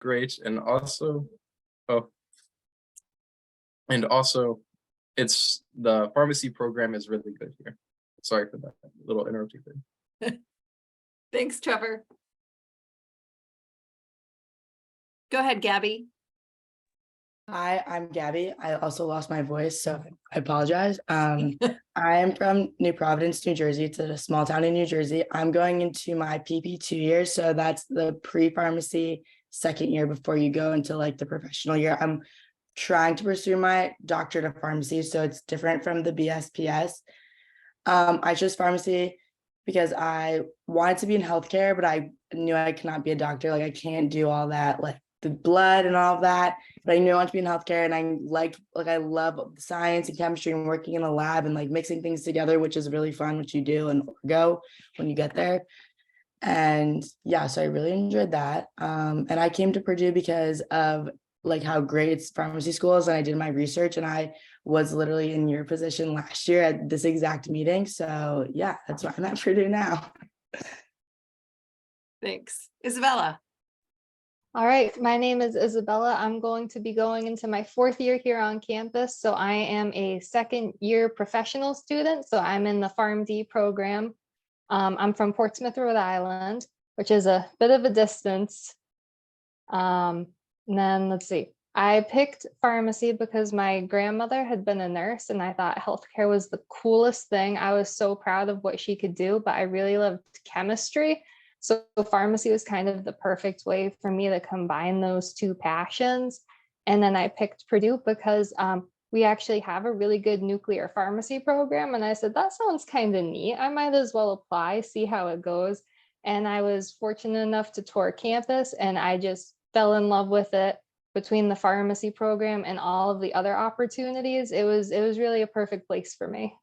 great. Oh, and also, it's the pharmacy program is really good here. Sorry for that little interrupting thing. Thanks, Trevor. Go ahead, Gabby. Hi, I'm Gabby. I also lost my voice, so I apologize. I am from New Providence, New Jersey. It's a small town in New Jersey. I'm going into my PP 2 years, so that's the pre-pharmacy second year before you go into like the professional year. I'm trying to pursue my doctorate of pharmacy, so it's different from the BSPS. I chose pharmacy because I wanted to be in healthcare, but I knew I cannot be a doctor. Like I can't do all that, like the blood and all of that. But I knew I wanted to be in healthcare, and I love science and chemistry and working in a lab and like mixing things together, which is really fun, which you do and go when you get there. And yeah, so I really enjoyed that. And I came to Purdue because of like how great its pharmacy school is, and I did my research, and I was literally in your position last year at this exact meeting. So yeah, that's why I'm at Purdue now. Thanks. Isabella. All right, my name is Isabella. I'm going to be going into my 4th year here on campus. So I am a 2nd year professional student. So I'm in the PharmD program. I'm from Portsmouth, Rhode Island, which is a bit of a distance. And then let's see, I picked pharmacy because my grandmother had been a nurse and I thought healthcare was the coolest thing. I was so proud of what she could do, but I really loved chemistry. So pharmacy was kind of the perfect way for me to combine those two passions. And then I picked Purdue because we actually have a really good nuclear pharmacy program. And I said, that sounds kind of neat. I might as well apply, see how it goes. And I was fortunate enough to tour campus, and I just fell in love with it. Between the pharmacy program and all of the other opportunities, it was really a perfect place for me.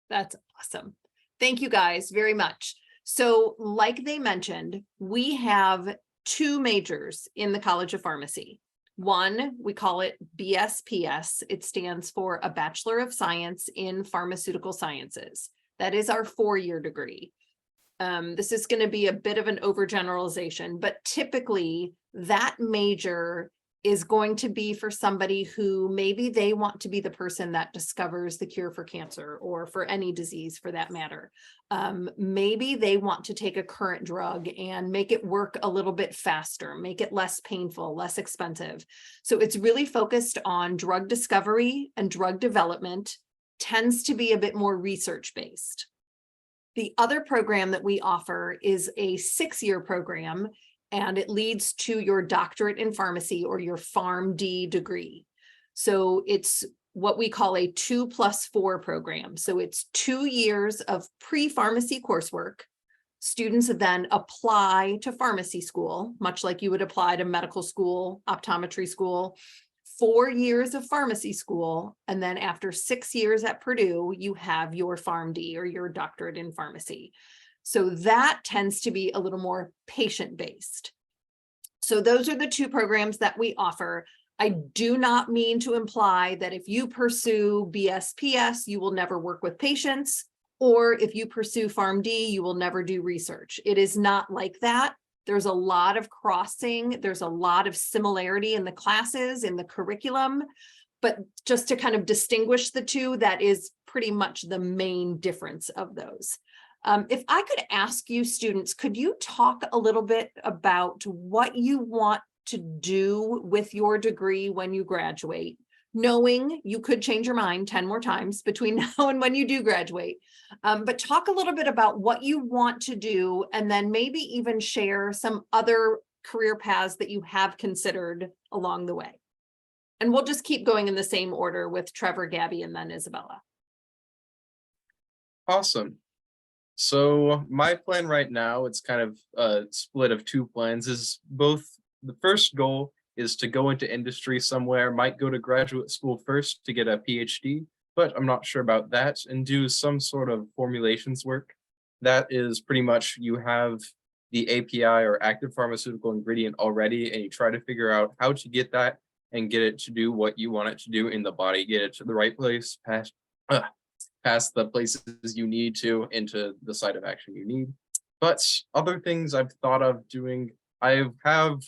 That's awesome. Thank you guys very much. So like they mentioned, we have 2 majors in the College of Pharmacy. One, we call it BSPS. It stands for a Bachelor of Science in Pharmaceutical Sciences. That is our 4-year degree. This is going to be a bit of an overgeneralization, but typically that major is going to be for somebody who maybe they want to be the person that discovers the cure for cancer or for any disease for that matter. Maybe they want to take a current drug and make it work a little bit faster, make it less painful, less expensive. So it's really focused on drug discovery and drug development, tends to be a bit more research-based. The other program that we offer is a 6-year program, and it leads to your doctorate in pharmacy or your PharmD degree. So it's what we call a 2+4 program. So it's 2 years of pre-pharmacy coursework. Students then apply to pharmacy school, much like you would apply to medical school, optometry school, 4 years of pharmacy school. And then after 6 years at Purdue, you have your PharmD or your doctorate in pharmacy. So that tends to be a little more patient-based. So those are the 2 programs that we offer. I do not mean to imply that if you pursue BSPS, you will never work with patients, or if you pursue PharmD, you will never do research. It is not like that. There's a lot of crossing. There's a lot of similarity in the classes, in the curriculum, but just to kind of distinguish the 2, that is pretty much the main difference of those. If I could ask you students, could you talk a little bit about what you want to do with your degree when you graduate, knowing you could change your mind 10 more times between now and when you do graduate, but talk a little bit about what you want to do, and then maybe even share some other career paths that you have considered along the way. And we'll just keep going in the same order with Trevor, Gabby, and then Isabella. Awesome. So my plan right now, it's kind of a split of 2 plans. Is both the first goal is to go into industry somewhere, might go to graduate school first to get a PhD, but I'm not sure about that, and do some sort of formulations work. That is pretty much you have the API or active pharmaceutical ingredient already, and you try to figure out how to get that and get it to do what you want it to do in the body, get it to the right place, past the places you need to into the site of action you need. But other things I've thought of doing, I have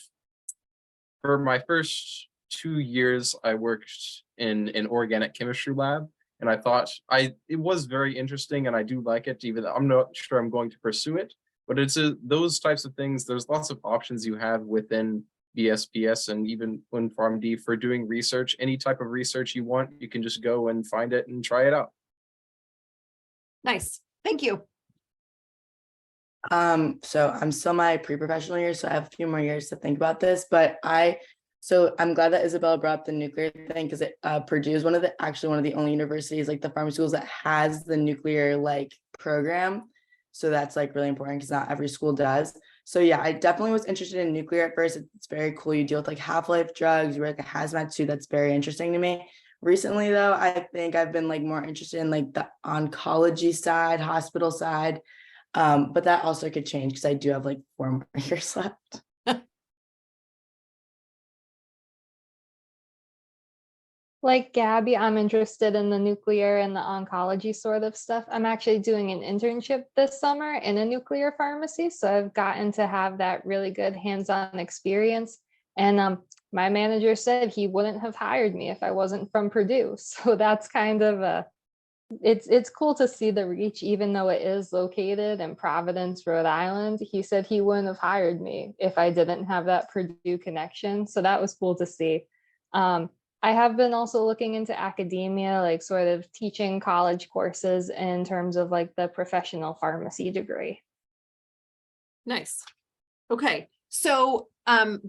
for my first 2 years, I worked in an organic chemistry lab, and I thought it was very interesting, and I do like it, even though I'm not sure I'm going to pursue it. But those types of things. There's lots of options you have within BSPS and even when PharmD for doing research. Any type of research you want, you can just go and find it and try it out. Nice. Thank you. So I'm still my pre-professional year, so I have a few more years to think about this, but so I'm glad that Isabella brought up the nuclear thing, because Purdue is actually one of the only universities, like the pharmacy schools, that has the nuclear like program. So that's like really important because not every school does. So yeah, I definitely was interested in nuclear at first. It's very cool. You deal with like half-life drugs, you work like a hazmat too. That's very interesting to me. Recently though, I think I've been like more interested in like the oncology side, hospital side. But that also could change because I do have like 4 more years left. Like Gabby, I'm interested in the nuclear and the oncology sort of stuff. I'm actually doing an internship this summer in a nuclear pharmacy. So I've gotten to have that really good hands-on experience. And my manager said he wouldn't have hired me if I wasn't from Purdue. So that's kind of it's cool to see the reach, even though it is located in Providence, Rhode Island. He said he wouldn't have hired me if I didn't have that Purdue connection. So that was cool to see. I have been also looking into academia, like sort of teaching college courses in terms of like the professional pharmacy degree. Nice. Okay. So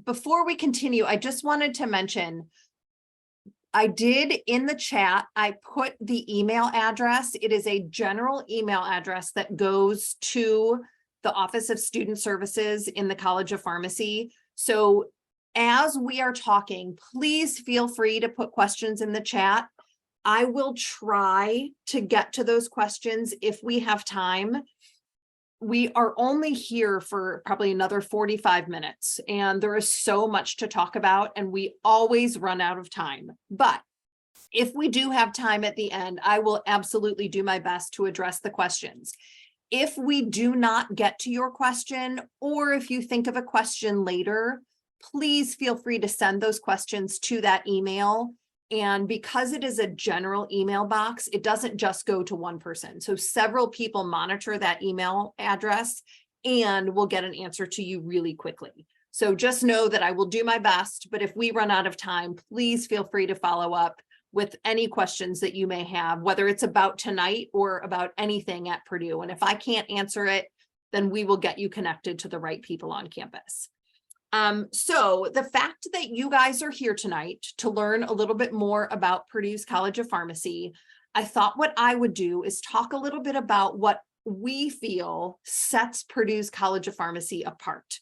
before we continue, I just wanted to mention, I did in the chat, I put the email address. It is a general email address that goes to the Office of Student Services in the College of Pharmacy. So as we are talking, please feel free to put questions in the chat. I will try to get to those questions if we have time. We are only here for probably another 45 minutes, and there is so much to talk about, and we always run out of time. But if we do have time at the end, I will absolutely do my best to address the questions. If we do not get to your question, or if you think of a question later, please feel free to send those questions to that email. And because it is a general email box, it doesn't just go to one person. So several people monitor that email address and will get an answer to you really quickly. So just know that I will do my best, but if we run out of time, please feel free to follow up with any questions that you may have, whether it's about tonight or about anything at Purdue. And if I can't answer it, then we will get you connected to the right people on campus. So the fact that you guys are here tonight to learn a little bit more about Purdue's College of Pharmacy, I thought what I would do is talk a little bit about what we feel sets Purdue's College of Pharmacy apart.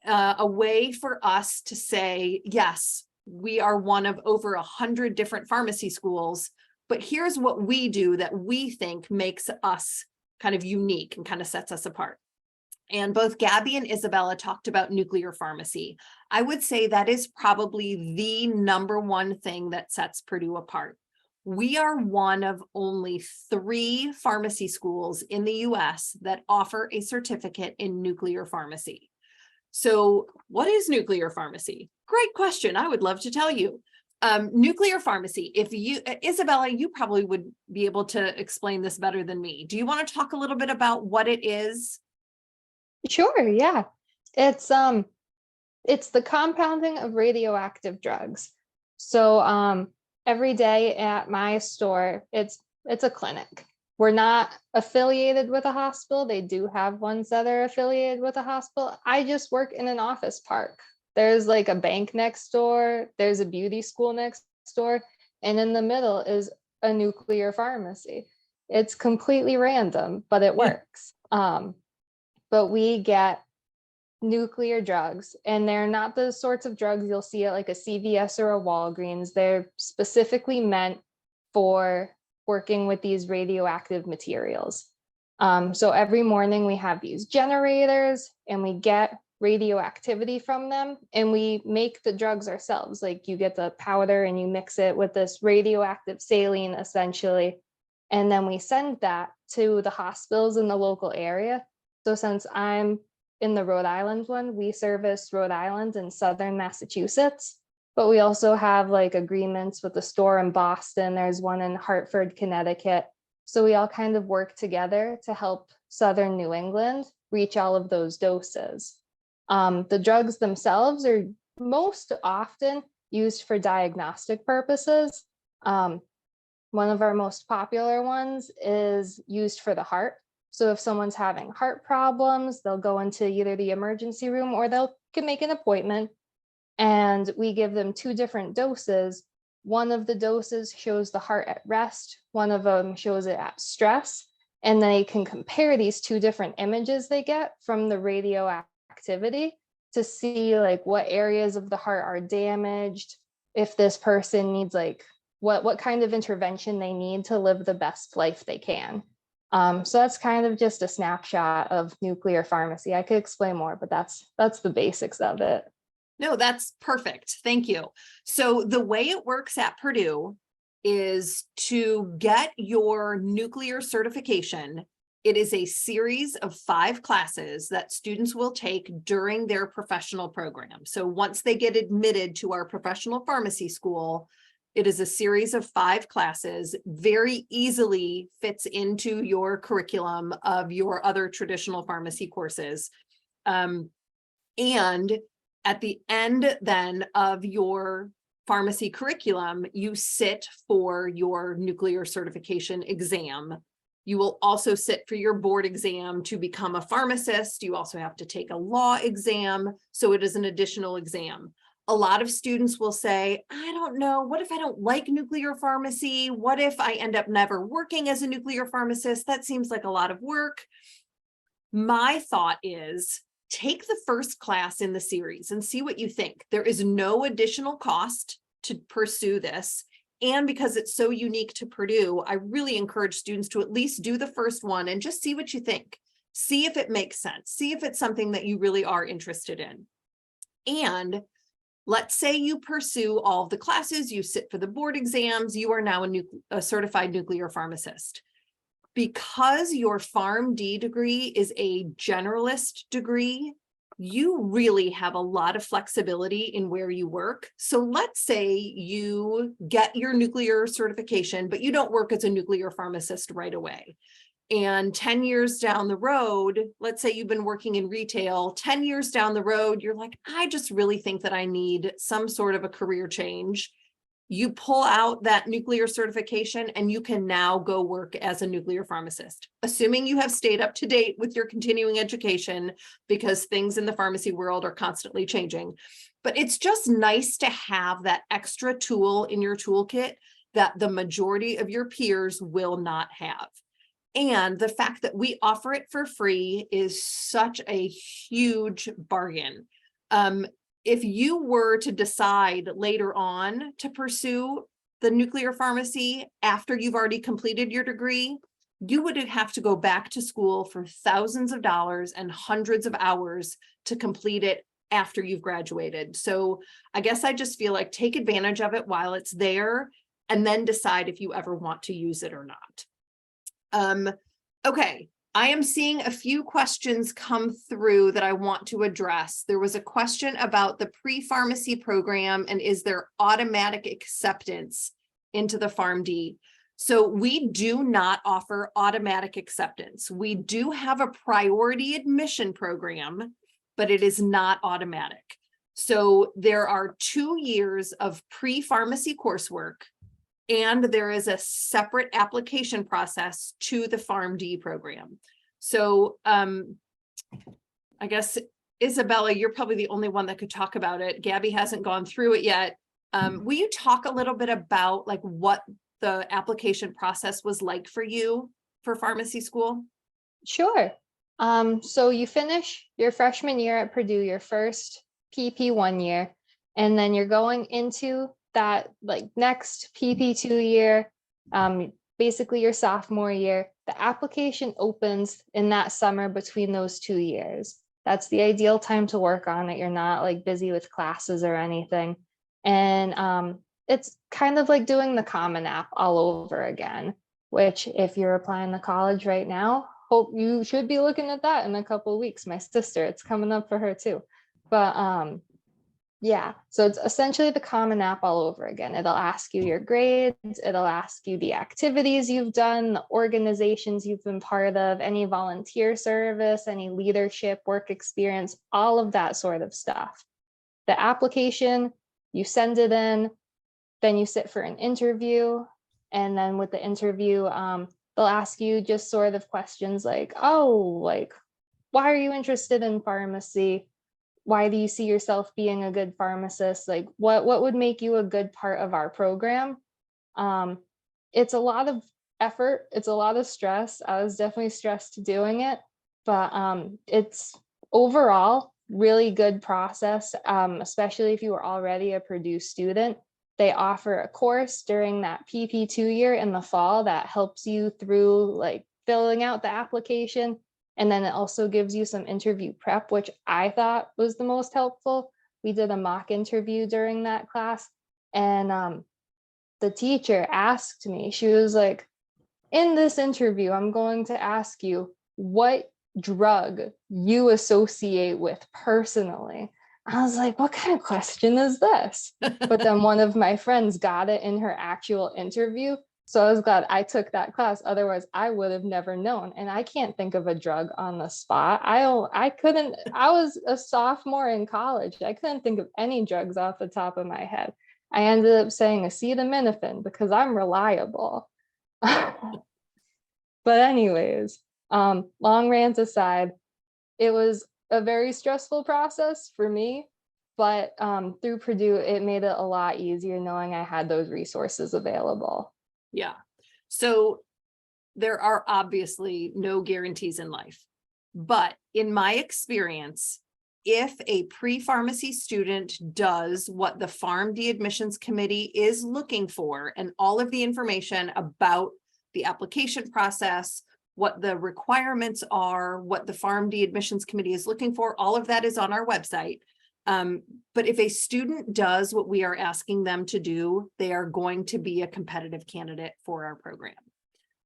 A way for us to say, yes, we are one of over 100 different pharmacy schools, but here's what we do that we think makes us kind of unique and kind of sets us apart. And both Gabby and Isabella talked about nuclear pharmacy. I would say that is probably the number one thing that sets Purdue apart. We are one of only 3 pharmacy schools in the US that offer a certificate in nuclear pharmacy. So what is nuclear pharmacy? Great question. I would love to tell you. Nuclear pharmacy, Isabella, you probably would be able to explain this better than me. Do you want to talk a little bit about what it is? Sure, yeah. It's the compounding of radioactive drugs. So every day at my store, it's a clinic. We're not affiliated with a hospital. They do have ones that are affiliated with a hospital. I just work in an office park. There's like a bank next door, there's a beauty school next door, and in the middle is a nuclear pharmacy. It's completely random, but it works. But we get nuclear drugs, and they're not the sorts of drugs you'll see at like a CVS or a Walgreens. They're specifically meant for working with these radioactive materials. So every morning we have these generators and we get radioactivity from them, and we make the drugs ourselves. Like you get the powder and you mix it with this radioactive saline essentially, and then we send that to the hospitals in the local area. So since I'm in the Rhode Island one, we service Rhode Island and Southern Massachusetts, but we also have like agreements with the store in Boston. There's one in Hartford, Connecticut. So we all kind of work together to help Southern New England reach all of those doses. The drugs themselves are most often used for diagnostic purposes. One of our most popular ones is used for the heart. So if someone's having heart problems, they'll go into either the emergency room or can make an appointment, and we give them 2 different doses. One of the doses shows the heart at rest, one of them shows it at stress, and they can compare these 2 different images they get from the radioactivity to see like what areas of the heart are damaged, if this person needs like what kind of intervention they need to live the best life they can. So that's kind of just a snapshot of nuclear pharmacy. I could explain more, but that's the basics of it. No, that's perfect. Thank you. So the way it works at Purdue is to get your nuclear certification. It is a series of 5 classes that students will take during their professional program. So once they get admitted to our professional pharmacy school, it is a series of 5 classes, very easily fits into your curriculum of your other traditional pharmacy courses. And at the end then of your pharmacy curriculum, you sit for your nuclear certification exam. You will also sit for your board exam to become a pharmacist. You also have to take a law exam. So it is an additional exam. A lot of students will say, I don't know, what if I don't like nuclear pharmacy? What if I end up never working as a nuclear pharmacist? That seems like a lot of work. My thought is take the first class in the series and see what you think. There is no additional cost to pursue this. And because it's so unique to Purdue, I really encourage students to at least do the first one and just see what you think. See if it makes sense. See if it's something that you really are interested in. And let's say you pursue all of the classes, you sit for the board exams, you are now a certified nuclear pharmacist. Because your PharmD degree is a generalist degree, you really have a lot of flexibility in where you work. So let's say you get your nuclear certification, but you don't work as a nuclear pharmacist right away. And 10 years down the road, let's say you've been working in retail, 10 years down the road, you're like, I just really think that I need some sort of a career change. You pull out that nuclear certification and you can now go work as a nuclear pharmacist, assuming you have stayed up to date with your continuing education, because things in the pharmacy world are constantly changing. But it's just nice to have that extra tool in your toolkit that the majority of your peers will not have. And the fact that we offer it for free is such a huge bargain. If you were to decide later on to pursue the nuclear pharmacy after you've already completed your degree, you would have to go back to school for thousands of dollars and hundreds of hours to complete it after you've graduated. So I guess I just feel like take advantage of it while it's there and then decide if you ever want to use it or not. Okay, I am seeing a few questions come through that I want to address. There was a question about the pre-pharmacy program and is there automatic acceptance into the PharmD? So we do not offer automatic acceptance. We do have a priority admission program, but it is not automatic. So there are 2 years of pre-pharmacy coursework, and there is a separate application process to the PharmD program. So I guess, Isabella, you're probably the only one that could talk about it. Gabby hasn't gone through it yet. Will you talk a little bit about like what the application process was like for you for pharmacy school? Sure. So you finish your freshman year at Purdue, your first PP1 year, and then you're going into that like next PP2 year, basically your sophomore year. The application opens in that summer between those 2 years. That's the ideal time to work on it. You're not like busy with classes or anything. And it's kind of like doing the Common App all over again, which if you're applying to college right now, hope you should be looking at that in a couple of weeks. My sister, it's coming up for her too. But yeah, so it's essentially the Common App all over again. It'll ask you your grades, it'll ask you the activities you've done, the organizations you've been part of, any volunteer service, any leadership, work experience, all of that sort of stuff. The application, you send it in, then you sit for an interview, and then with the interview, they'll ask you just sort of questions like, oh, like, why are you interested in pharmacy? Why do you see yourself being a good pharmacist? Like, what would make you a good part of our program? It's a lot of effort. It's a lot of stress. I was definitely stressed doing it, but it's overall really good process, especially if you were already a Purdue student. They offer a course during that PP2 year in the fall that helps you through like filling out the application. And then it also gives you some interview prep, which I thought was the most helpful. We did a mock interview during that class, and the teacher asked me, she was like, in this interview, I'm going to ask you what drug you associate with personally. I was like, what kind of question is this? But then one of my friends got it in her actual interview. So I was glad I took that class. Otherwise, I would have never known. And I can't think of a drug on the spot. I couldn't, I was a sophomore in college. I couldn't think of any drugs off the top of my head. I ended up saying acetaminophen because I'm reliable. But anyways, long rant aside, it was a very stressful process for me, but through Purdue, it made it a lot easier knowing I had those resources available. Yeah. So there are obviously no guarantees in life, but in my experience, if a pre-pharmacy student does what the PharmD admissions committee is looking for, and all of the information about the application process, what the requirements are, what the PharmD admissions committee is looking for, all of that is on our website. But if a student does what we are asking them to do, they are going to be a competitive candidate for our program.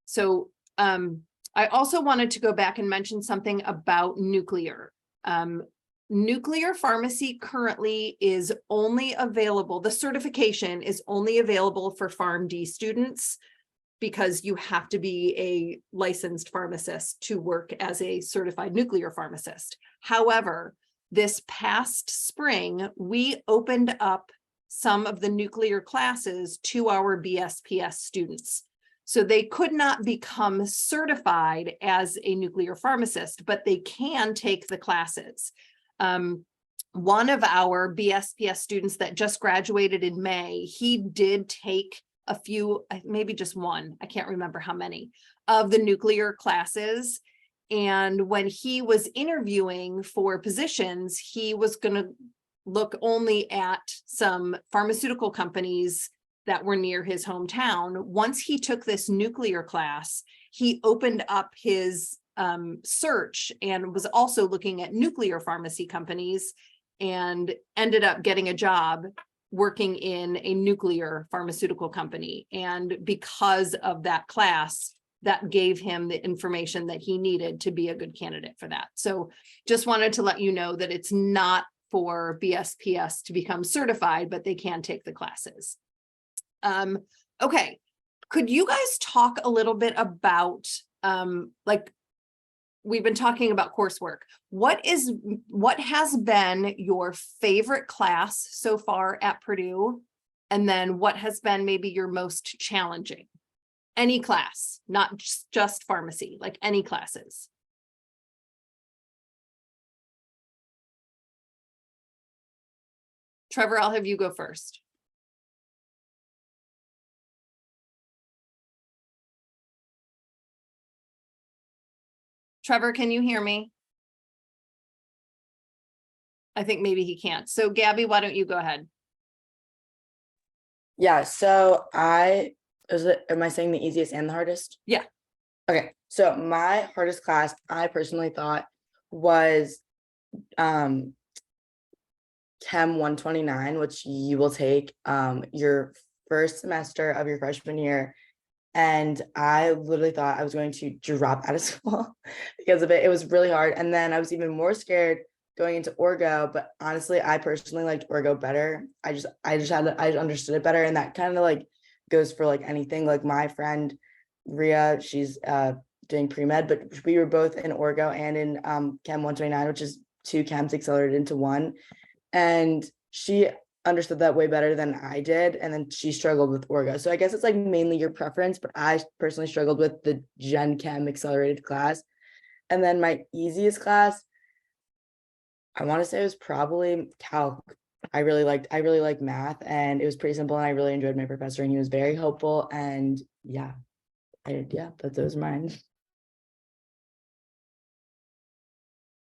So I also wanted to go back and mention something about nuclear. Nuclear pharmacy currently is only available, the certification is only available for PharmD students, because you have to be a licensed pharmacist to work as a certified nuclear pharmacist. However, this past spring, we opened up some of the nuclear classes to our BSPS students. So they could not become certified as a nuclear pharmacist, but they can take the classes. One of our BSPS students that just graduated in May, he did take a few, maybe just one, I can't remember how many, of the nuclear classes. And when he was interviewing for positions, he was going to look only at some pharmaceutical companies that were near his hometown. Once he took this nuclear class, he opened up his search and was also looking at nuclear pharmacy companies and ended up getting a job working in a nuclear pharmaceutical company. And because of that class, that gave him the information that he needed to be a good candidate for that. So just wanted to let you know that it's not for BSPS to become certified, but they can take the classes. Okay, could you guys talk a little bit about, like, we've been talking about coursework. What has been your favorite class so far at Purdue? And then what has been maybe your most challenging? Any class, not just pharmacy, like any classes. Trevor, I'll have you go first. Trevor, can you hear me? I think maybe he can't. So Gabby, why don't you go ahead? Yeah, so am I saying the easiest and the hardest? Yeah. Okay, so my hardest class, I personally thought, was Chem 129, which you will take your first semester of your freshman year And I literally thought I was going to drop out of school because of it. It was really hard. And then I was even more scared going into orgo, but honestly, I personally liked orgo better. I understood it better. And that kind of like goes for like anything. Like my friend Ria, she's doing pre-med, but we were both in orgo and in Chem 129, which is 2 chems accelerated into 1. And she understood that way better than I did. And then she struggled with orgo. So I guess it's like mainly your preference, but I personally struggled with the Gen Chem accelerated class. And then my easiest class, I want to say it was probably calc. I really liked math, and it was pretty simple, and I really enjoyed my professor, and he was very helpful. And yeah, those are mine.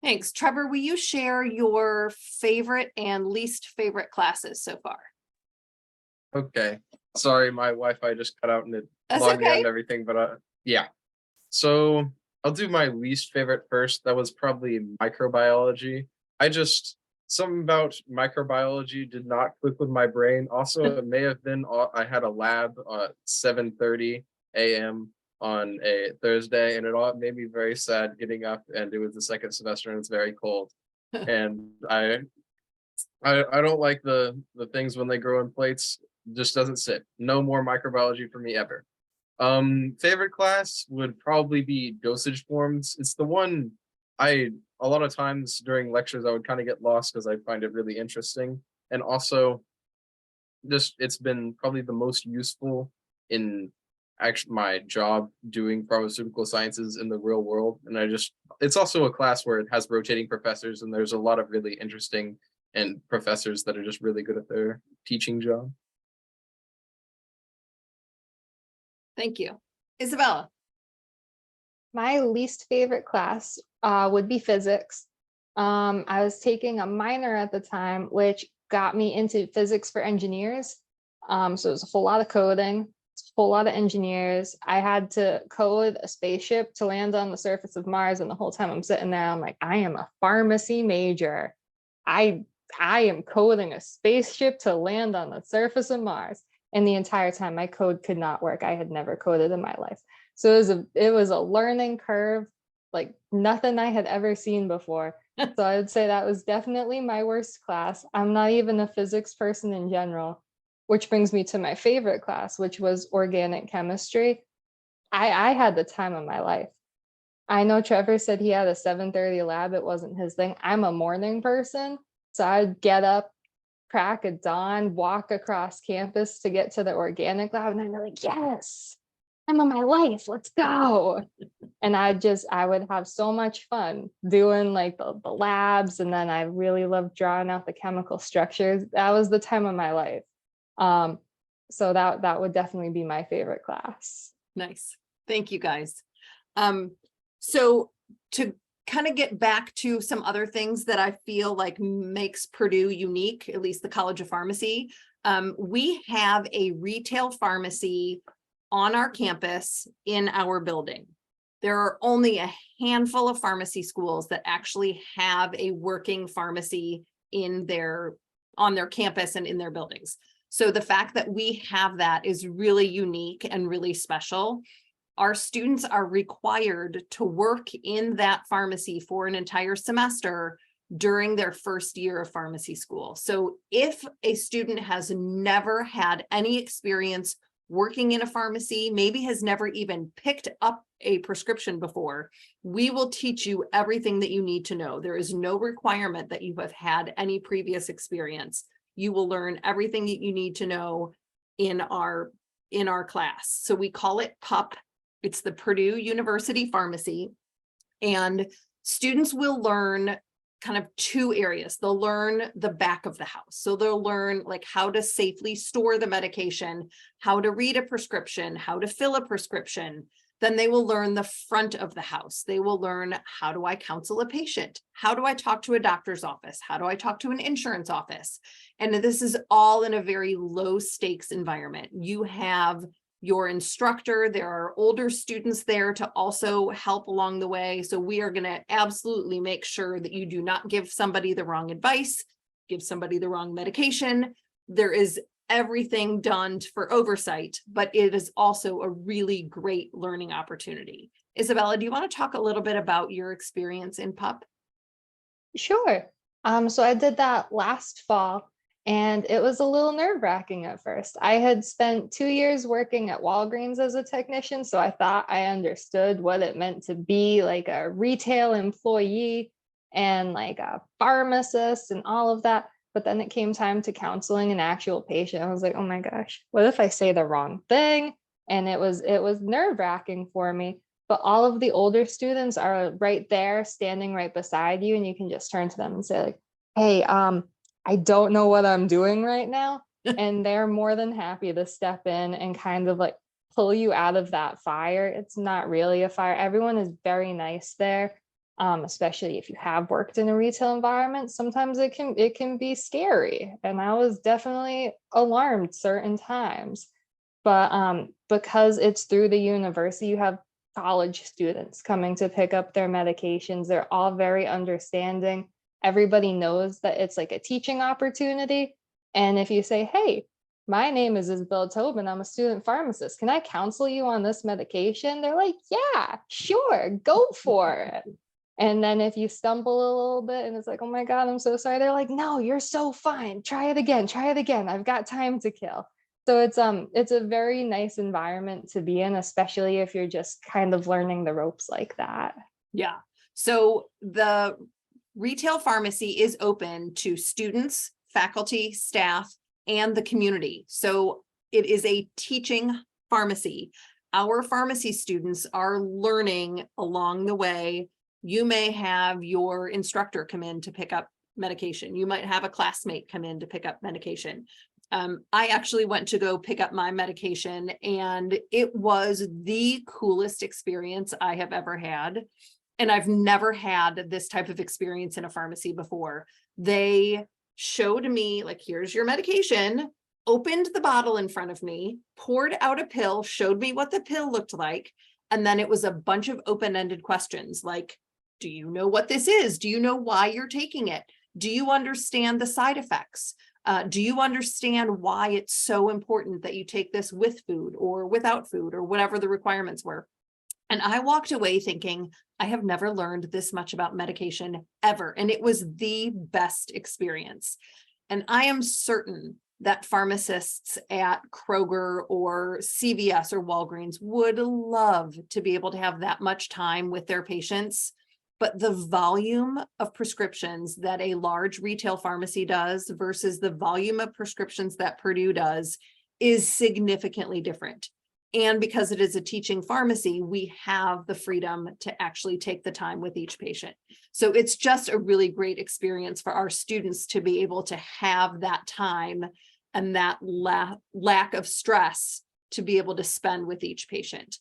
Thanks. Trevor, will you share your favorite and least favorite classes so far? Okay. Sorry, my Wi-Fi just cut out and it That's logged me out okay. and everything, but yeah. So I'll do my least favorite first. That was probably microbiology. Something about microbiology did not click with my brain. Also, it may have been I had a lab at 7:30 a.m. on a Thursday, and it all made me very sad getting up, and it was the second semester and it's very cold. And I don't like the things when they grow in plates. Just doesn't sit. No more microbiology for me ever. Favorite class would probably be dosage forms. It's the one a lot of times during lectures I would kind of get lost because I find it really interesting. And also just it's been probably the most useful in actually my job doing pharmaceutical sciences in the real world. And it's also a class where it has rotating professors, and there's a lot of really interesting and professors that are just really good at their teaching job. Thank you. Isabella. My least favorite class would be physics. I was taking a minor at the time, which got me into physics for engineers. So it was a whole lot of coding, it's a whole lot of engineers. I had to code a spaceship to land on the surface of Mars, and the whole time I'm sitting there, I'm like, I am a pharmacy major. I am coding a spaceship to land on the surface of Mars. And the entire time my code could not work. I had never coded in my life. So it was a learning curve, like nothing I had ever seen before. So I would say that was definitely my worst class. I'm not even a physics person in general, which brings me to my favorite class, which was organic chemistry. I had the time of my life. I know Trevor said he had a 7:30 lab. It wasn't his thing. I'm a morning person. So I'd get up, crack of dawn, walk across campus to get to the organic lab, and I'm like, yes, I'm on my life, let's go. And I would have so much fun doing like the labs, and then I really loved drawing out the chemical structures. That was the time of my life. So that would definitely be my favorite class. Nice. Thank you, guys. So to kind of get back to some other things that I feel like makes Purdue unique, at least the College of Pharmacy. We have a retail pharmacy on our campus in our building. There are only a handful of pharmacy schools that actually have a working pharmacy on their campus and in their buildings. So the fact that we have that is really unique and really special. Our students are required to work in that pharmacy for an entire semester during their first year of pharmacy school. So if a student has never had any experience working in a pharmacy, maybe has never even picked up a prescription before, we will teach you everything that you need to know. There is no requirement that you have had any previous experience. You will learn everything that you need to know in our class. So we call it PUP. It's the Purdue University Pharmacy, and students will learn kind of two areas. They'll learn the back of the house. So they'll learn like how to safely store the medication, how to read a prescription, how to fill a prescription. Then they will learn the front of the house. They will learn, how do I counsel a patient? How do I talk to a doctor's office? How do I talk to an insurance office? And this is all in a very low stakes environment. You have your instructor, there are older students there to also help along the way. So we are going to absolutely make sure that you do not give somebody the wrong advice, give somebody the wrong medication. There is everything done for oversight, but it is also a really great learning opportunity. Isabella, do you want to talk a little bit about your experience in PUP? Sure. So I did that last fall, and it was a little nerve-wracking at first. I had spent 2 years working at Walgreens as a technician, so I thought I understood what it meant to be like a retail employee and like a pharmacist and all of that. But then it came time to counseling an actual patient. I was like, oh my gosh, what if I say the wrong thing? And it was nerve-wracking for me. But all of the older students are right there standing right beside you, and you can just turn to them and say like, hey, I don't know what I'm doing right now. And they're more than happy to step in and kind of like pull you out of that fire. It's not really a fire. Everyone is very nice there. Especially if you have worked in a retail environment. Sometimes it can be scary. And I was definitely alarmed certain times. But because it's through the university, you have college students coming to pick up their medications. They're all very understanding. Everybody knows that it's like a teaching opportunity. And if you say, hey, my name is Isabella Tobin, I'm a student pharmacist, can I counsel you on this medication? They're like, yeah, sure, go for it. And then if you stumble a little bit and it's like, oh my God, I'm so sorry. They're like, no, you're so fine. Try it again. I've got time to kill. So it's a very nice environment to be in, especially if you're just kind of learning the ropes like that. Yeah. So the retail pharmacy is open to students, faculty, staff, and the community. So it is a teaching pharmacy. Our pharmacy students are learning along the way. You may have your instructor come in to pick up medication. You might have a classmate come in to pick up medication. I actually went to go pick up my medication, and it was the coolest experience I have ever had. And I've never had this type of experience in a pharmacy before. They showed me, like, here's your medication, opened the bottle in front of me, poured out a pill, showed me what the pill looked like. And then it was a bunch of open-ended questions like, do you know what this is? Do you know why you're taking it? Do you understand the side effects? Do you understand why it's so important that you take this with food or without food or whatever the requirements were? And I walked away thinking, I have never learned this much about medication ever. And it was the best experience. And I am certain that pharmacists at Kroger or CVS or Walgreens would love to be able to have that much time with their patients. But the volume of prescriptions that a large retail pharmacy does versus the volume of prescriptions that Purdue does is significantly different. And because it is a teaching pharmacy, we have the freedom to actually take the time with each patient. So it's just a really great experience for our students to be able to have that time and that lack of stress to be able to spend with each patient.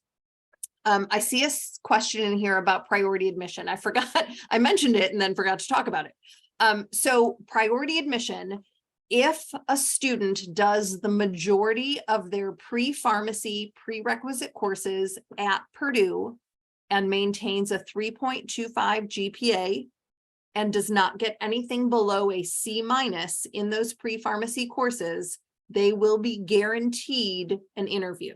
I see a question in here about priority admission. I forgot, I mentioned it and then forgot to talk about it. So priority admission, if a student does the majority of their pre-pharmacy prerequisite courses at Purdue and maintains a 3.25 GPA and does not get anything below a C- in those pre-pharmacy courses, they will be guaranteed an interview.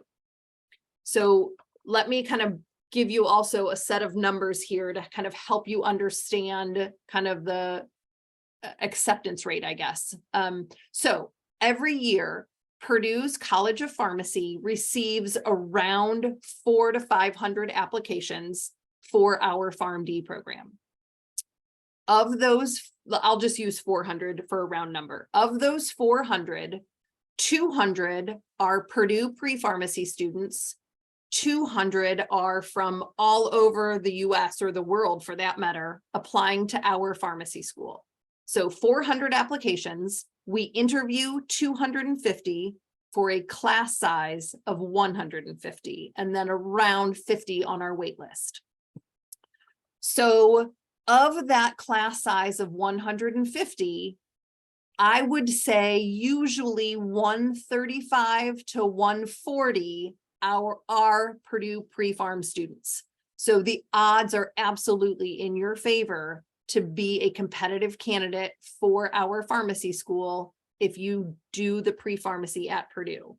So let me kind of give you also a set of numbers here to kind of help you understand kind of the acceptance rate, I guess. So every year, Purdue's College of Pharmacy receives around 400 to 500 applications for our PharmD program. Of those, I'll just use 400 for a round number. Of those 400, 200 are Purdue pre-pharmacy students. 200 are from all over the US or the world for that matter, applying to our pharmacy school. So 400 applications, we interview 250 for a class size of 150, and then around 50 on our wait list. So of that class size of 150, I would say usually 135 to 140 are Purdue pre-pharm students. So the odds are absolutely in your favor to be a competitive candidate for our pharmacy school if you do the pre-pharmacy at Purdue.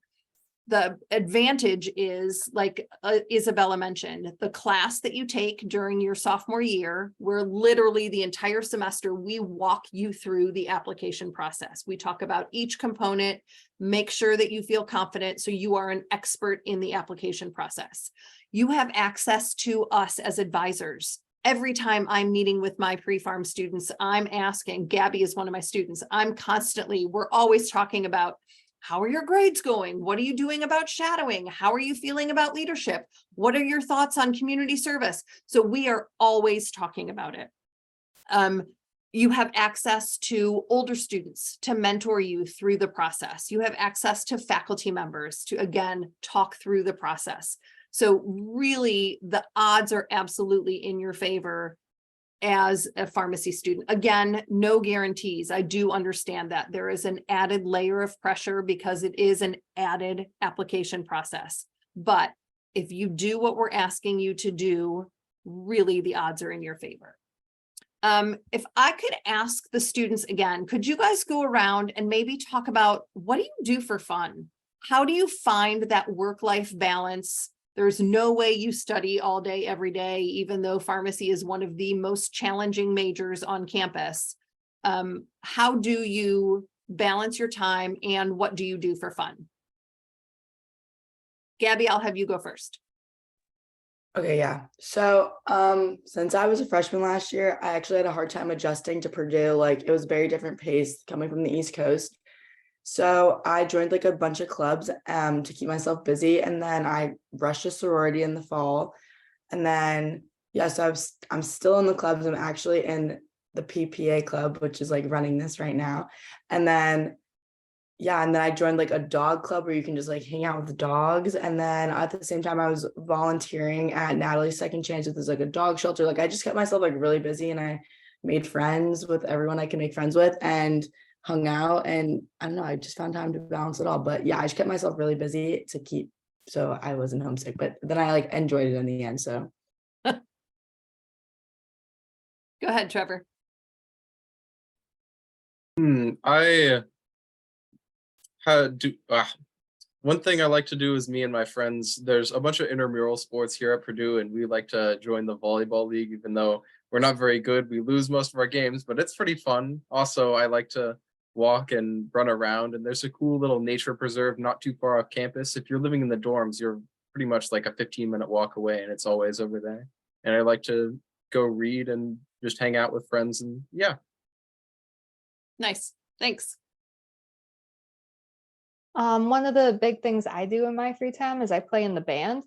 The advantage is, like Isabella mentioned, the class that you take during your sophomore year, where literally the entire semester, we walk you through the application process. We talk about each component, make sure that you feel confident so you are an expert in the application process. You have access to us as advisors. Every time I'm meeting with my pre-pharm students, I'm asking, Gabby is one of my students, we're always talking about, how are your grades going? What are you doing about shadowing? How are you feeling about leadership? What are your thoughts on community service? So we are always talking about it. You have access to older students to mentor you through the process. You have access to faculty members to, again, talk through the process. So really, the odds are absolutely in your favor as a pharmacy student. Again, no guarantees. I do understand that there is an added layer of pressure because it is an added application process. But if you do what we're asking you to do, really the odds are in your favor. If I could ask the students again, could you guys go around and maybe talk about, what do you do for fun? How do you find that work-life balance? There's no way you study all day, every day, even though pharmacy is one of the most challenging majors on campus. How do you balance your time, and what do you do for fun? Gabby, I'll have you go first. Okay, yeah. So since I was a freshman last year, I actually had a hard time adjusting to Purdue. Like, it was a very different pace coming from the East Coast. So I joined like a bunch of clubs to keep myself busy, and then I rushed a sorority in the fall. And then so I'm still in the clubs. I'm actually in the PPA club, which is like running this right now. And then I joined like a dog club where you can just like hang out with the dogs. And then at the same time, I was volunteering at Natalie's Second Chance, which is like a dog shelter. Like, I just kept myself like really busy, and I made friends with everyone I can make friends with, and hung out, and I don't know, I just found time to balance it all. But yeah, I just kept myself really busy so I wasn't homesick, but then I like enjoyed it in the end. So Go ahead, Trevor. I one thing I like to do is, me and my friends, there's a bunch of intramural sports here at Purdue, and we like to join the volleyball league. Even though we're not very good, we lose most of our games, but it's pretty fun. Also, I like to walk and run around, and there's a cool little nature preserve not too far off campus. If you're living in the dorms, you're pretty much like a 15-minute walk away, and it's always over there. And I like to go read and just hang out with friends, and yeah. Nice, thanks. One of the big things I do in my free time is I play in the band.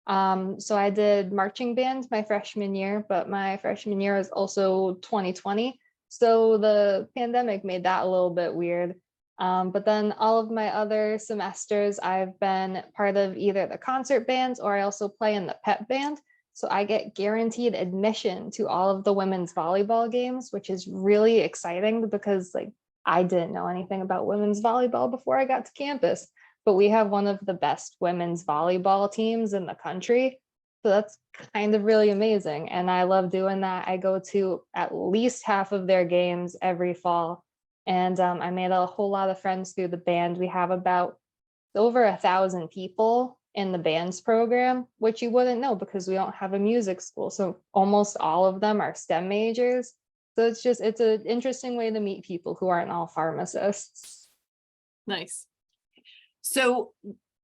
So I did marching band my freshman year, but my freshman year was also 2020. So the pandemic made that a little bit weird. But then all of my other semesters, I've been part of either the concert bands, or I also play in the pep band. So I get guaranteed admission to all of the women's volleyball games, which is really exciting because like I didn't know anything about women's volleyball before I got to campus, but we have one of the best women's volleyball teams in the country. So that's kind of really amazing. And I love doing that. I go to at least half of their games every fall. And I made a whole lot of friends through the band. We have about over 1,000 people in the bands program, which you wouldn't know because we don't have a music school. So almost all of them are STEM majors. So it's an interesting way to meet people who aren't all pharmacists. Nice. So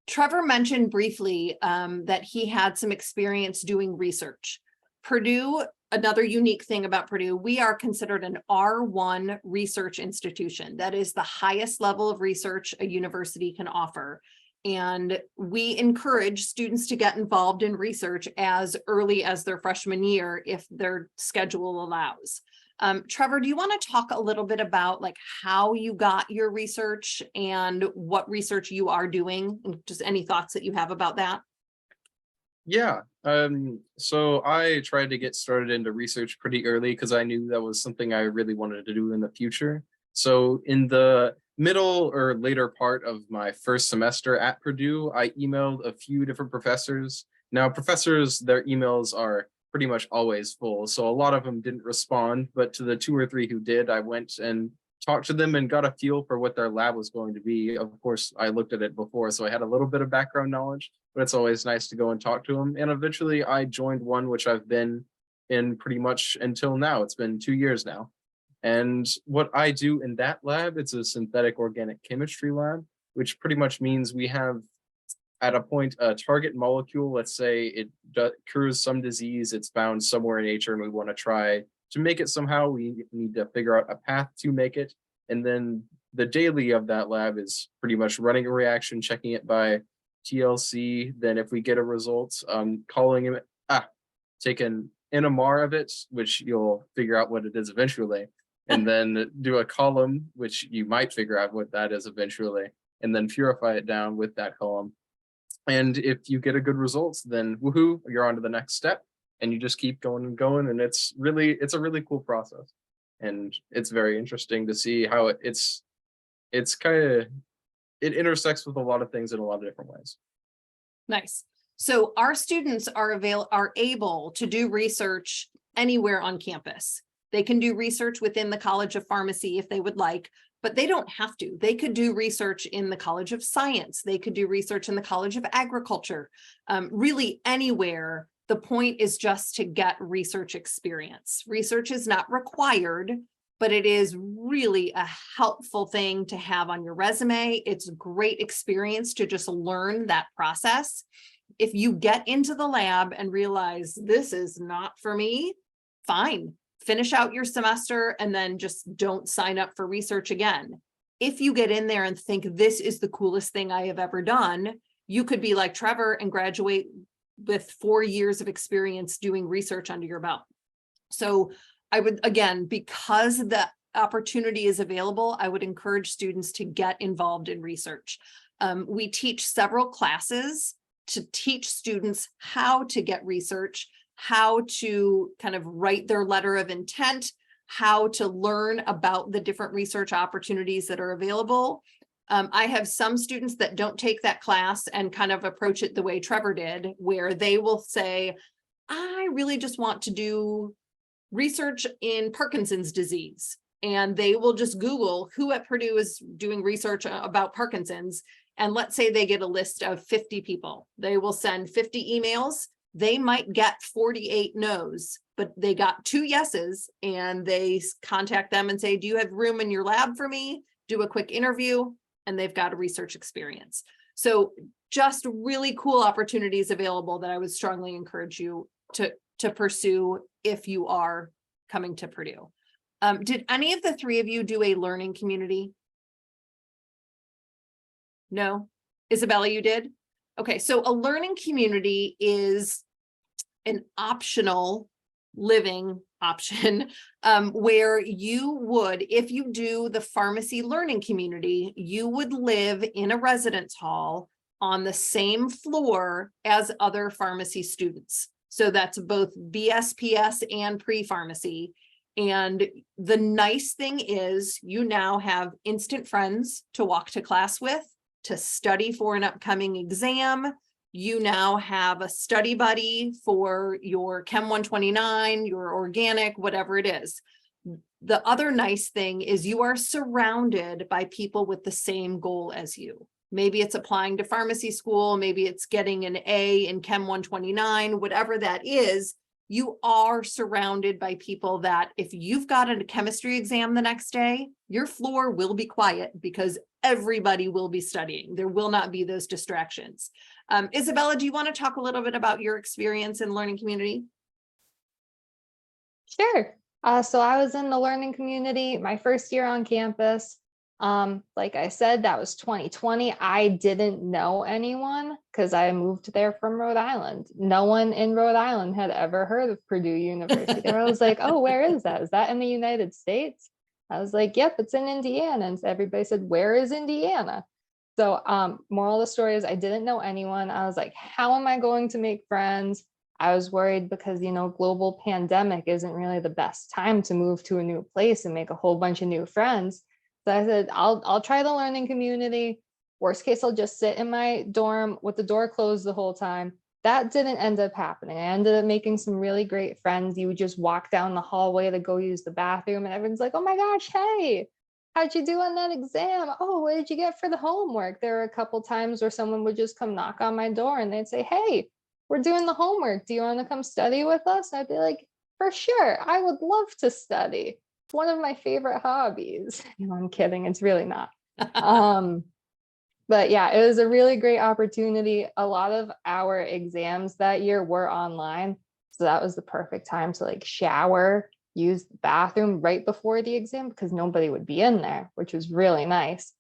Trevor mentioned briefly that he had some experience doing research. Purdue, another unique thing about Purdue, we are considered an R1 research institution. That is the highest level of research a university can offer. And we encourage students to get involved in research as early as their freshman year if their schedule allows. Trevor, do you want to talk a little bit about like how you got your research and what research you are doing, and just any thoughts that you have about that? Yeah. So I tried to get started into research pretty early because I knew that was something I really wanted to do in the future. So in the middle or later part of my first semester at Purdue, I emailed a few different professors. Now, professors, their emails are pretty much always full, so a lot of them didn't respond, but to the 2 or 3 who did, I went and talked to them and got a feel for what their lab was going to be. Of course, I looked at it before, so I had a little bit of background knowledge, but it's always nice to go and talk to them. And eventually I joined one, which I've been in pretty much until now. It's been 2 years now. And what I do in that lab, it's a synthetic organic chemistry lab, which pretty much means we have at a point a target molecule. Let's say it cures some disease, it's found somewhere in nature, and we want to try to make it somehow. We need to figure out a path to make it. And then the daily of that lab is pretty much running a reaction, checking it by TLC. Then if we get a result, calling it, take an NMR of it, which you'll figure out what it is eventually, and then do a column, which you might figure out what that is eventually, and then purify it down with that column. And if you get a good results, then woohoo, you're on to the next step, and you just keep going and going. And it's a really cool process. And it's very interesting to see how it's kind of, it intersects with a lot of things in a lot of different ways. Nice. So our students are able to do research anywhere on campus. They can do research within the College of Pharmacy if they would like, but they don't have to. They could do research in the College of Science. They could do research in the College of Agriculture, really anywhere. The point is just to get research experience. Research is not required, but it is really a helpful thing to have on your resume. It's a great experience to just learn that process. If you get into the lab and realize this is not for me, fine. Finish out your semester and then just don't sign up for research again. If you get in there and think this is the coolest thing I have ever done, you could be like Trevor and graduate with 4 years of experience doing research under your belt. So I would, again, because the opportunity is available, I would encourage students to get involved in research. We teach several classes to teach students how to get research, how to kind of write their letter of intent, how to learn about the different research opportunities that are available. I have some students that don't take that class and kind of approach it the way Trevor did, where they will say, I really just want to do research in Parkinson's disease. And they will just Google who at Purdue is doing research about Parkinson's. And let's say they get a list of 50 people. They will send 50 emails. They might get 48 no's, but they got 2 yeses, and they contact them and say, do you have room in your lab for me? Do a quick interview, and they've got a research experience. So just really cool opportunities available that I would strongly encourage you to pursue if you are coming to Purdue. Did any of the 3 of you do a learning community? No? Isabella, you did? Okay, so a learning community is an optional living option where you would, if you do the pharmacy learning community, you would live in a residence hall on the same floor as other pharmacy students. So that's both BSPS and pre-pharmacy. And the nice thing is you now have instant friends to walk to class with, to study for an upcoming exam. You now have a study buddy for your Chem 129, your organic, whatever it is. The other nice thing is you are surrounded by people with the same goal as you. Maybe it's applying to pharmacy school, maybe it's getting an A in Chem 129, whatever that is. You are surrounded by people that if you've got a chemistry exam the next day, your floor will be quiet because everybody will be studying. There will not be those distractions. Isabella, do you want to talk a little bit about your experience in learning community? Sure. So I was in the learning community my first year on campus. Like I said, that was 2020. I didn't know anyone because I moved there from Rhode Island. No one in Rhode Island had ever heard of Purdue University. I was like, oh, where is that? Is that in the United States? I was like, yep, it's in Indiana. And everybody said, where is Indiana? So moral of the story is I didn't know anyone. I was like, how am I going to make friends? I was worried because, you know, global pandemic isn't really the best time to move to a new place and make a whole bunch of new friends. So I said, I'll try the learning community. Worst case, I'll just sit in my dorm with the door closed the whole time. That didn't end up happening. I ended up making some really great friends. You would just walk down the hallway to go use the bathroom and everyone's like, oh my gosh, hey, how'd you do on that exam? Oh, what did you get for the homework? There were a couple times where someone would just come knock on my door and they'd say, hey, we're doing the homework. Do you want to come study with us? I'd be like, for sure. I would love to study. It's one of my favorite hobbies. No, I'm kidding. It's really not. But yeah, it was a really great opportunity. A lot of our exams that year were online. So that was the perfect time to like shower, use the bathroom right before the exam because nobody would be in there, which was really nice.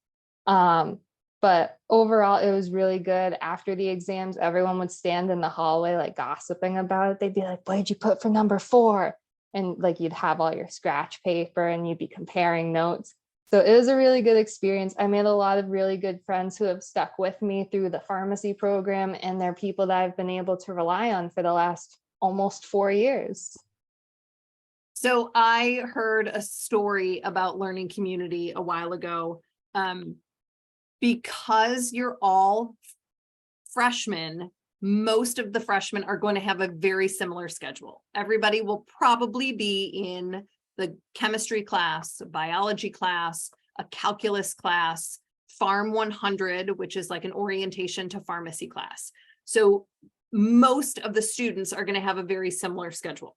But overall, it was really good. After the exams, everyone would stand in the hallway, like gossiping about it. They'd be like, what did you put for number 4? And like, you'd have all your scratch paper and you'd be comparing notes. So it was a really good experience. I made a lot of really good friends who have stuck with me through the pharmacy program, and they're people that I've been able to rely on for the last almost 4 years. So I heard a story about learning community a while ago. Because you're all freshmen, most of the freshmen are going to have a very similar schedule. Everybody will probably be in the chemistry class, biology class, a calculus class, Pharm 100, which is like an orientation to pharmacy class. So most of the students are going to have a very similar schedule.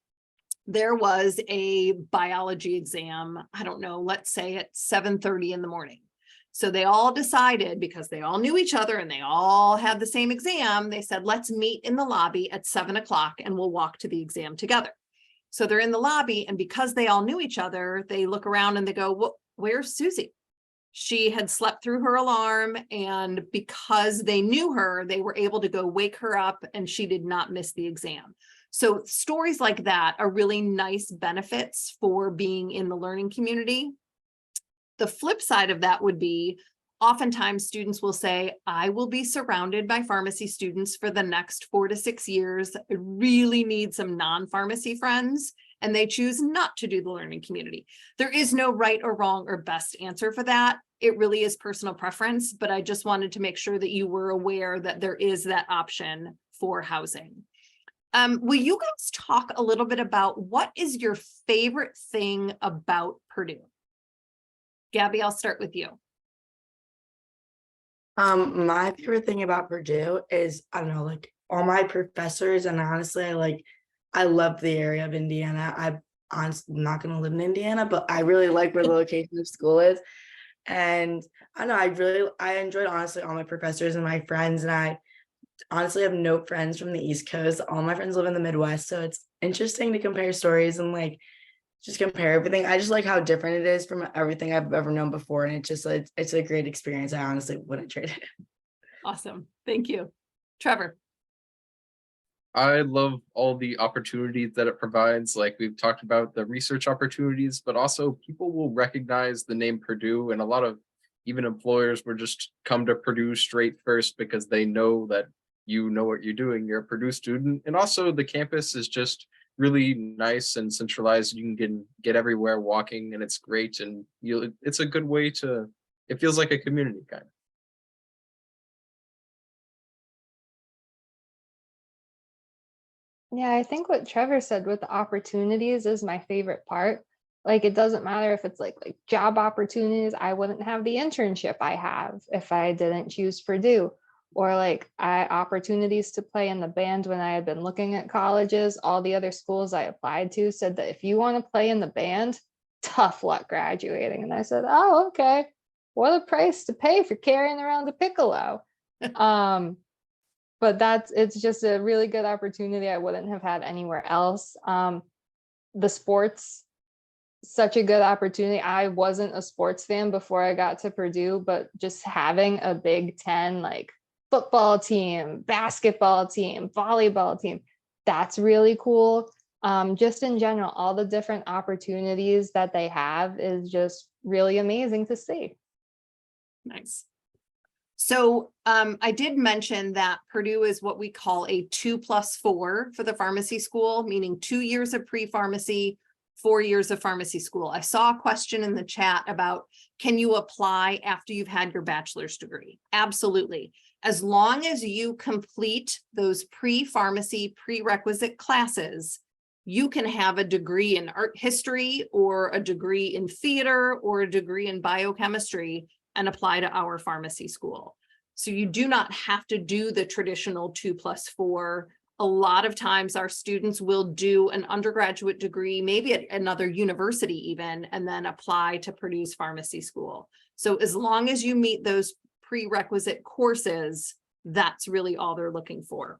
There was a biology exam, I don't know, let's say at 7:30 in the morning. So they all decided, because they all knew each other and they all had the same exam, they said, let's meet in the lobby at 7 o'clock and we'll walk to the exam together. So they're in the lobby, and because they all knew each other, they look around and they go, well, where's Susie? She had slept through her alarm, and because they knew her, they were able to go wake her up and she did not miss the exam. So stories like that are really nice benefits for being in the learning community. The flip side of that would be, oftentimes students will say, I will be surrounded by pharmacy students for the next 4 to 6 years. I really need some non-pharmacy friends, and they choose not to do the learning community. There is no right or wrong or best answer for that. It really is personal preference, but I just wanted to make sure that you were aware that there is that option for housing. Will you guys talk a little bit about what is your favorite thing about Purdue? Gabby, I'll start with you. My favorite thing about Purdue is, I don't know, like all my professors, and honestly, I love the area of Indiana. I'm honestly not going to live in Indiana, but I really like where the location of school is. And I don't know, I enjoyed honestly all my professors and my friends, and I honestly have no friends from the East Coast. All my friends live in the Midwest, so it's interesting to compare stories and like just compare everything. I just like how different it is from everything I've ever known before, and it's a great experience. I honestly wouldn't trade it. Awesome. Thank you. Trevor. I love all the opportunities that it provides. Like we've talked about the research opportunities, but also people will recognize the name Purdue, and a lot of even employers will just come to Purdue straight first because they know that you know what you're doing. You're a Purdue student. And also the campus is just really nice and centralized. You can get everywhere walking, and it's great. And it's a good way to, it feels like a community kind of. Yeah, I think what Trevor said with the opportunities is my favorite part. Like, it doesn't matter if it's like job opportunities. I wouldn't have the internship I have if I didn't choose Purdue. Or like opportunities to play in the band when I had been looking at colleges. All the other schools I applied to said that if you want to play in the band, tough luck graduating. And I said, oh, okay. What a price to pay for carrying around a piccolo. But it's just a really good opportunity I wouldn't have had anywhere else. The sports, such a good opportunity. I wasn't a sports fan before I got to Purdue, but just having a Big Ten, like football team, basketball team, volleyball team, that's really cool. Just in general, all the different opportunities that they have is just really amazing to see. Nice. So I did mention that Purdue is what we call a 2+4 for the pharmacy school, meaning 2 years of pre-pharmacy, 4 years of pharmacy school. I saw a question in the chat about, can you apply after you've had your bachelor's degree? Absolutely. As long as you complete those pre-pharmacy prerequisite classes, You can have a degree in art history or a degree in theater or a degree in biochemistry and apply to our pharmacy school. So you do not have to do the traditional 2+4. A lot of times our students will do an undergraduate degree, maybe at another university even, and then apply to Purdue's pharmacy school. So as long as you meet those prerequisite courses, that's really all they're looking for.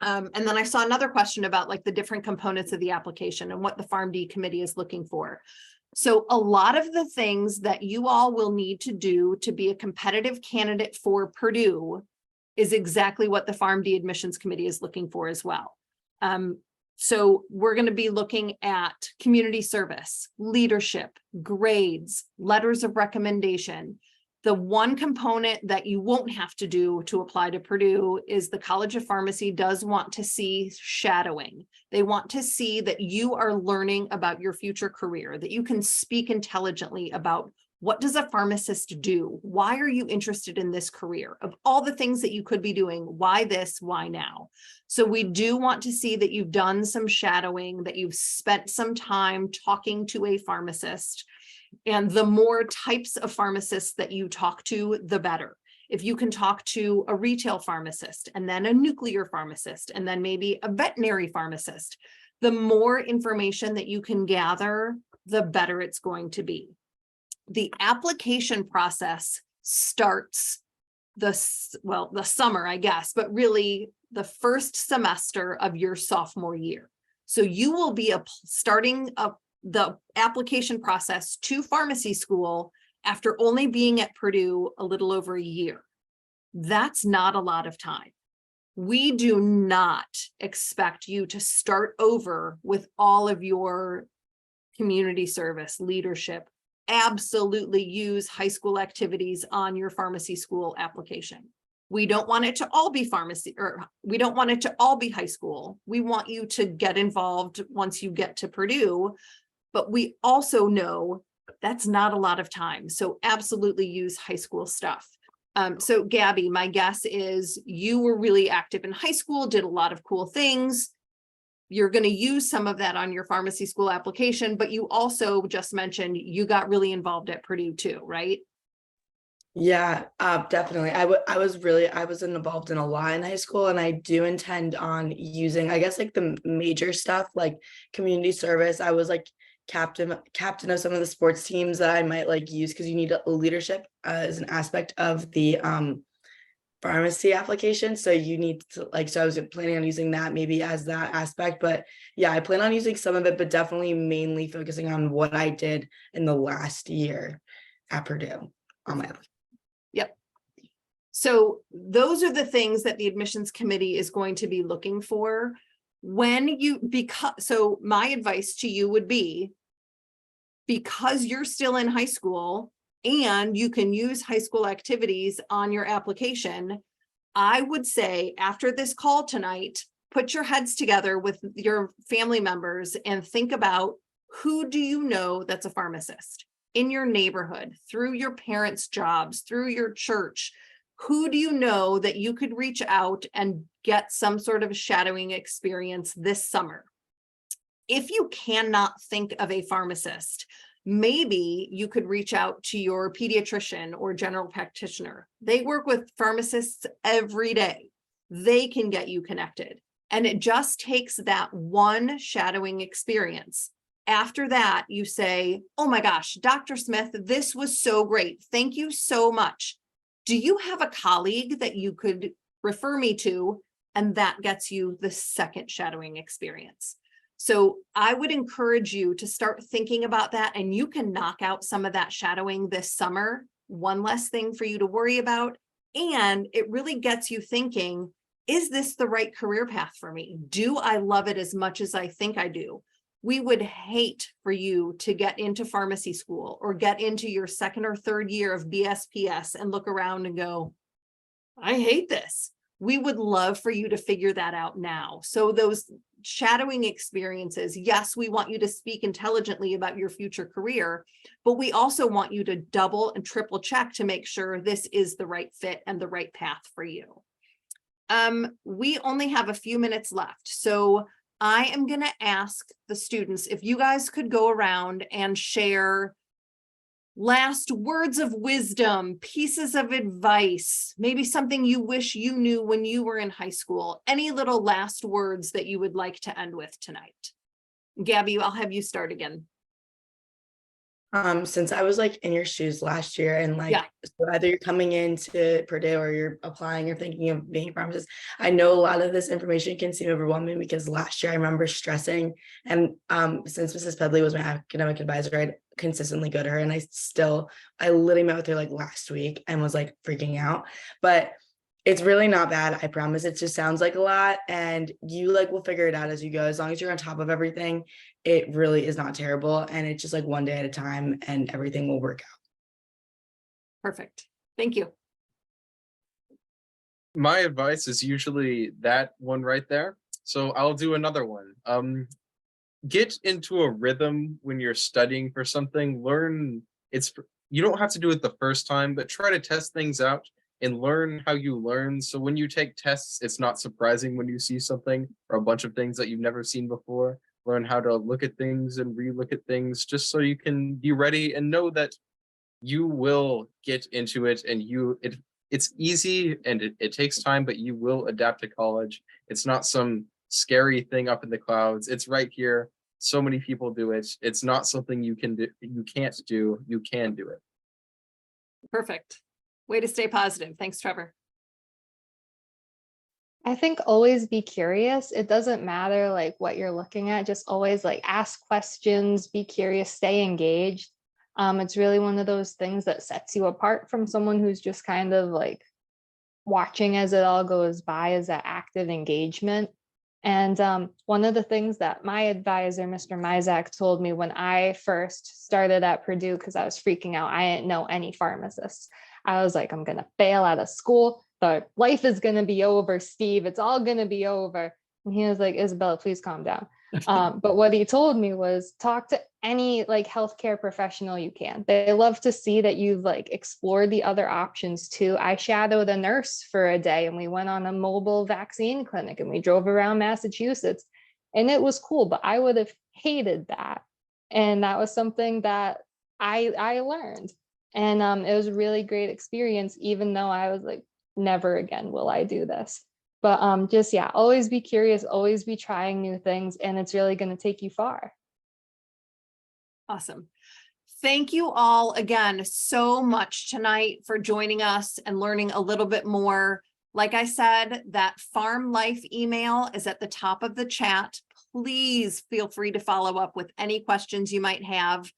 And then I saw another question about like the different components of the application and what the PharmD committee is looking for. So a lot of the things that you all will need to do to be a competitive candidate for Purdue is exactly what the PharmD admissions committee is looking for as well. So we're going to be looking at community service, leadership, grades, letters of recommendation. The one component that you won't have to do to apply to Purdue is the College of Pharmacy does want to see shadowing. They want to see that you are learning about your future career, that you can speak intelligently about what does a pharmacist do? Why are you interested in this career? Of all the things that you could be doing, why this, why now? So we do want to see that you've done some shadowing, that you've spent some time talking to a pharmacist. And the more types of pharmacists that you talk to, the better. If you can talk to a retail pharmacist and then a nuclear pharmacist and then maybe a veterinary pharmacist, the more information that you can gather, the better it's going to be. The application process starts the summer, I guess, but really the first semester of your sophomore year. So you will be starting up the application process to pharmacy school after only being at Purdue a little over a year. That's not a lot of time. We do not expect you to start over with all of your community service, leadership. Absolutely use high school activities on your pharmacy school application. We don't want it to all be pharmacy, or we don't want it to all be high school. We want you to get involved once you get to Purdue, but we also know that's not a lot of time. So absolutely use high school stuff. So Gabby, my guess is you were really active in high school, did a lot of cool things. You're going to use some of that on your pharmacy school application, but you also just mentioned you got really involved at Purdue too, right? Yeah, definitely. I was involved in a lot in high school, and I do intend on using, I guess, like the major stuff like community service. I was like captain of some of the sports teams that I might like use, because you need a leadership as an aspect of the pharmacy application. So you need to like, so I was planning on using that maybe as that aspect, but yeah, I plan on using some of it, but definitely mainly focusing on what I did in the last year at Purdue on my application. Yep. So those are the things that the admissions committee is going to be looking for when you, so my advice to you would be, because you're still in high school and you can use high school activities on your application, I would say after this call tonight, put your heads together with your family members and think about, who do you know that's a pharmacist in your neighborhood, through your parents' jobs, through your church? Who do you know that you could reach out and get some sort of shadowing experience this summer? If you cannot think of a pharmacist, maybe you could reach out to your pediatrician or general practitioner. They work with pharmacists every day. They can get you connected. And it just takes that one shadowing experience. After that, you say, oh my gosh, Dr. Smith, this was so great. Thank you so much. Do you have a colleague that you could refer me to? And that gets you the second shadowing experience. So I would encourage you to start thinking about that, and you can knock out some of that shadowing this summer. One less thing for you to worry about. And it really gets you thinking, is this the right career path for me? Do I love it as much as I think I do? We would hate for you to get into pharmacy school or get into your second or third year of BSPS and look around and go, I hate this. We would love for you to figure that out now. So those shadowing experiences, yes, we want you to speak intelligently about your future career, but we also want you to double and triple check to make sure this is the right fit and the right path for you. We only have a few minutes left. So I am going to ask the students if you guys could go around and share last words of wisdom, pieces of advice, maybe something you wish you knew when you were in high school, any little last words that you would like to end with tonight. Gabby, I'll have you start again. Since I was like in your shoes last year, and like, Yeah. so either you're coming into Purdue or you're applying or thinking of being a pharmacist, I know a lot of this information can seem overwhelming, because last year I remember stressing, and since Mrs. Pedley was my academic advisor, I'd consistently go to her, and I literally met with her like last week and was like freaking out. But it's really not bad, I promise. It just sounds like a lot, and you like will figure it out as you go. As long as you're on top of everything, it really is not terrible, and it's just like one day at a time, and everything will work out. Perfect. Thank you. My advice is usually that one right there. So I'll do another one. Get into a rhythm when you're studying for something. You don't have to do it the first time, but try to test things out and learn how you learn. So when you take tests, it's not surprising when you see something or a bunch of things that you've never seen before. Learn how to look at things and re-look at things, just so you can be ready and know that you will get into it, and it's easy, and it takes time, but you will adapt to college. It's not some scary thing up in the clouds. It's right here. So many people do it. It's not something you can't do. You can do it. Perfect. Way to stay positive. Thanks, Trevor. I think always be curious. It doesn't matter like what you're looking at, just always like ask questions, be curious, stay engaged. It's really one of those things that sets you apart from someone who's just kind of like watching as it all goes by, is that active engagement. And one of the things that my advisor, Mr. Mizak, told me when I first started at Purdue, because I was freaking out, I didn't know any pharmacists. I was like, I'm going to fail out of school. The life is going to be over, Steve. It's all going to be over. And he was like, Isabella, please calm down. But what he told me was talk to any like healthcare professional you can. They love to see that you've like explored the other options too. I shadowed a nurse for a day, and we went on a mobile vaccine clinic, and we drove around Massachusetts, and it was cool, but I would have hated that. And that was something that I learned. And it was a really great experience, even though I was like, never again will I do this. But just, yeah, always be curious, always be trying new things, and it's really going to take you far. Awesome. Thank you all again so much tonight for joining us and learning a little bit more. Like I said, that Farm Life email is at the top of the chat. Please feel free to follow up with any questions you might have.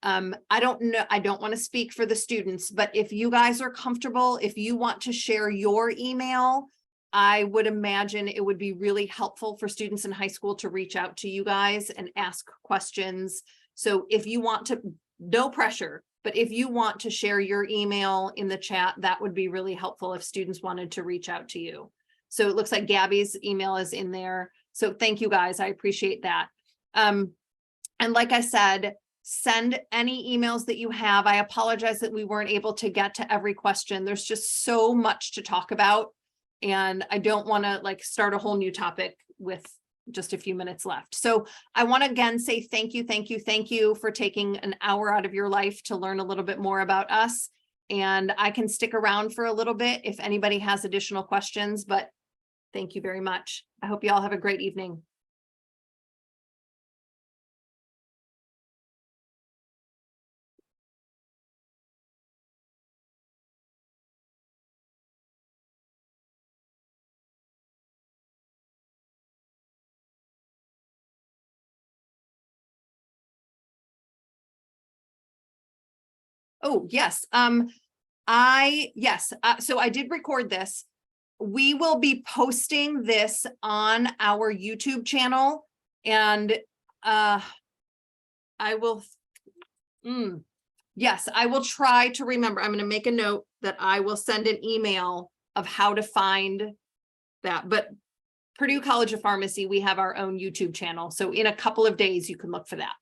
I don't know, I don't want to speak for the students, but if you guys are comfortable, if you want to share your email, I would imagine it would be really helpful for students in high school to reach out to you guys and ask questions. So if you want to, no pressure, but if you want to share your email in the chat, that would be really helpful if students wanted to reach out to you. So it looks like Gabby's email is in there. So thank you guys. I appreciate that. And like I said, send any emails that you have. I apologize that we weren't able to get to every question. There's just so much to talk about, and I don't want to like start a whole new topic with just a few minutes left. So I want to again say thank you for taking an hour out of your life to learn a little bit more about us. And I can stick around for a little bit if anybody has additional questions, but thank you very much. I hope you all have a great evening. Oh, yes. So I did record this. We will be posting this on our YouTube channel, and I will, yes, I will try to remember. I'm going to make a note that I will send an email of how to find that. But Purdue College of Pharmacy, we have our own YouTube channel. So in a couple of days, you can look for that.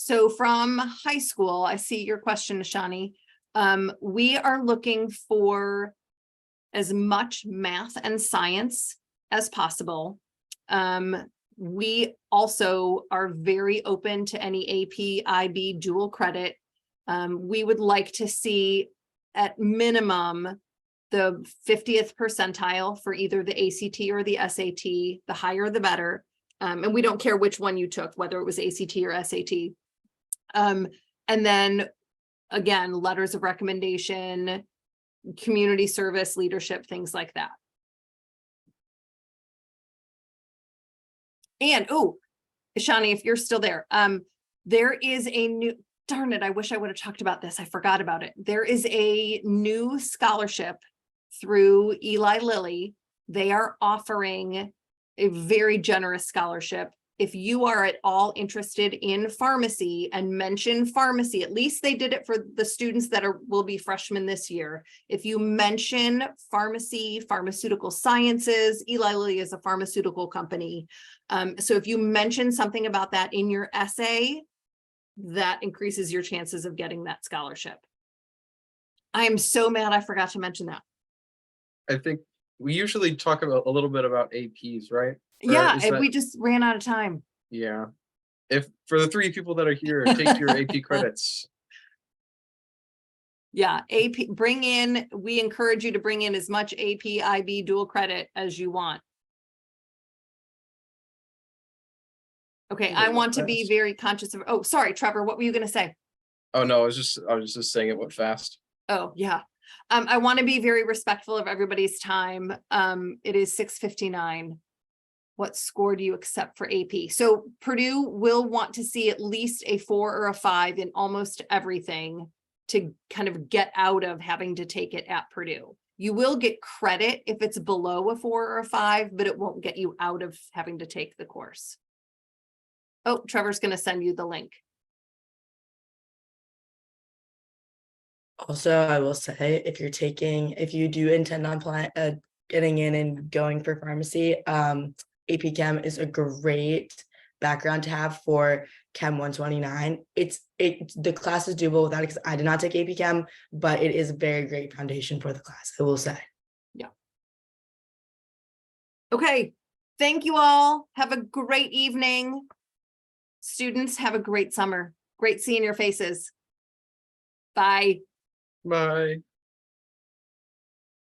So from high school, I see your question, Shani. We are looking for as much math and science as possible. We also are very open to any AP, IB dual credit. We would like to see at minimum the 50th percentile for either the ACT or the SAT, the higher the better. And we don't care which one you took, whether it was ACT or SAT. And then again, letters of recommendation, community service, leadership, things like that. And oh, Shani, if you're still there, there is a new, darn it, I wish I would have talked about this. I forgot about it. There is a new scholarship through Eli Lilly. They are offering a very generous scholarship. If you are at all interested in pharmacy and mention pharmacy, at least they did it for the students that will be freshmen this year. If you mention pharmacy, pharmaceutical sciences, Eli Lilly is a pharmaceutical company. So if you mention something about that in your essay, that increases your chances of getting that scholarship. I am so mad I forgot to mention that. I think we usually talk about a little bit about APs, right? Yeah, and we just ran out of time. Yeah. If for the 3 people that are here, take your AP credits. Yeah, AP, we encourage you to bring in as much AP, IB dual credit as you want. Okay, I want to be very conscious of, oh, sorry, Trevor, what were you going to say? Oh no, I was just saying it went fast. Oh, yeah. I want to be very respectful of everybody's time. It is 6:59. What score do you accept for AP? So Purdue will want to see at least a 4 or a 5 in almost everything to kind of get out of having to take it at Purdue. You will get credit if it's below a 4 or a 5, but it won't get you out of having to take the course. Oh, Trevor's going to send you the link. Also, I will say, if you do intend on getting in and going for pharmacy, AP Chem is a great background to have for Chem 129. The class is doable without it because I did not take AP Chem, but it is a very great foundation for the class, I will say. Yeah. Okay. Thank you all. Have a great evening. Students, have a great summer. Great seeing your faces. Bye. Bye.